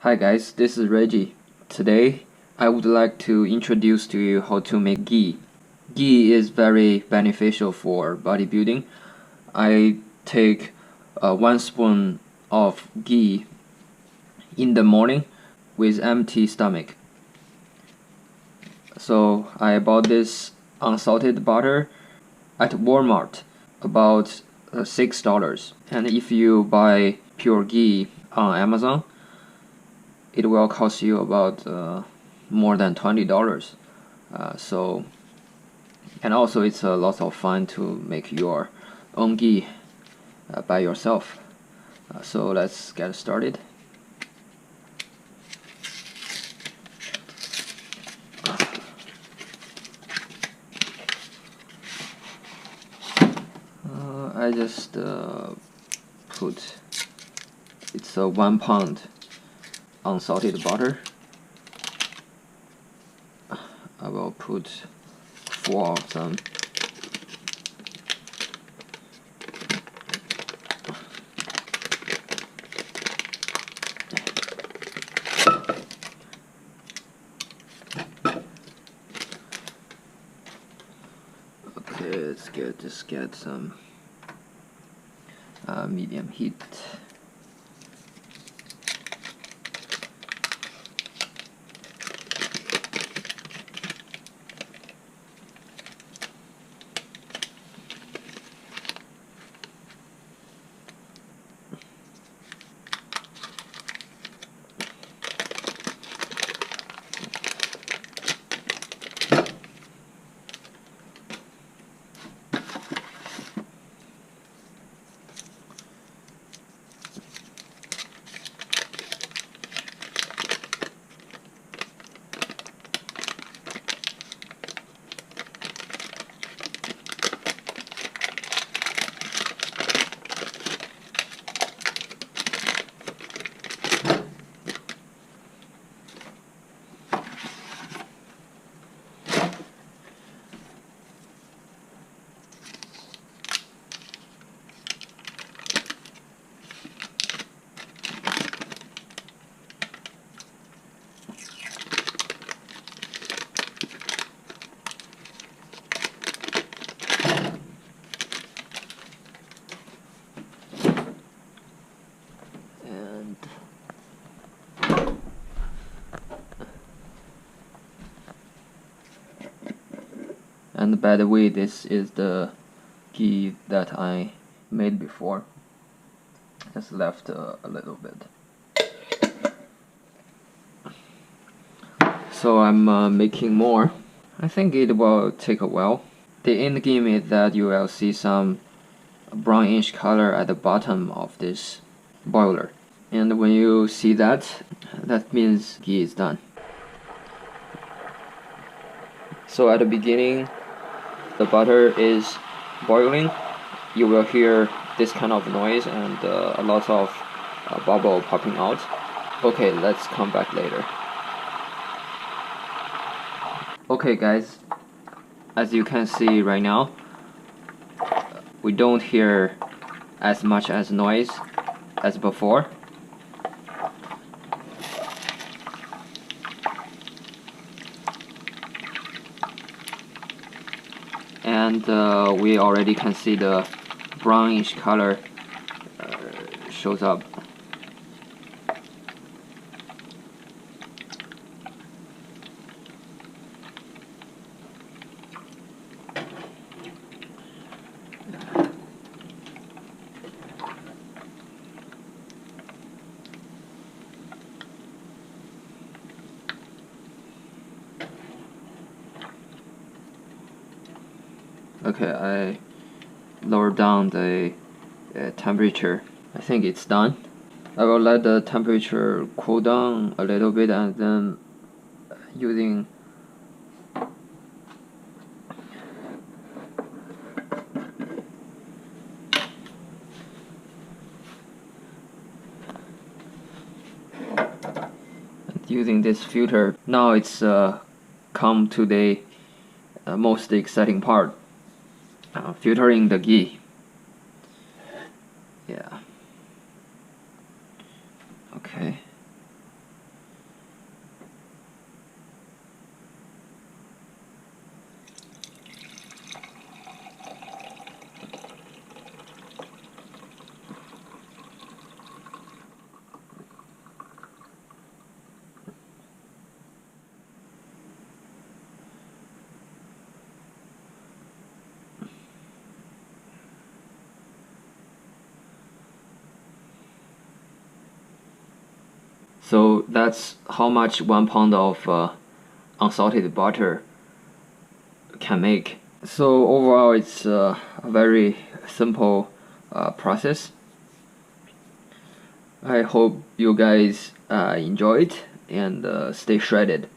Hi guys, this is Reggie. Today I would like to introduce to you how to make ghee. Ghee is very beneficial for bodybuilding. I take 1 spoon of ghee in the morning with empty stomach. So I bought this unsalted butter at Walmart, about $6. And if you buy pure ghee on Amazon, it will cost you about more than $20. And also it's a lot of fun to make your own ghee by yourself. So let's get started. I just put, it's a 1 pound unsalted butter. I will put 4 of them. Okay, let's get some medium heat. And by the way, this is the ghee that I made before. Just left a little bit. So I'm making more. I think it will take a while. The end game is that you will see some brownish color at the bottom of this boiler. And when you see that, that means ghee is done. So at the beginning, the butter is boiling. You will hear this kind of noise and a lot of bubble popping out. Okay, let's come back later. Okay guys, as you can see right now, we don't hear as much as noise as before. And we already can see the brownish color shows up. Okay, I lowered down the temperature. I think it's done. I will let the temperature cool down a little bit and then using this filter. Now it's come to the most exciting part. Filtering the ghee. Yeah. Okay. So that's how much 1 pound of unsalted butter can make. So overall, it's a very simple process. I hope you guys enjoy it and stay shredded.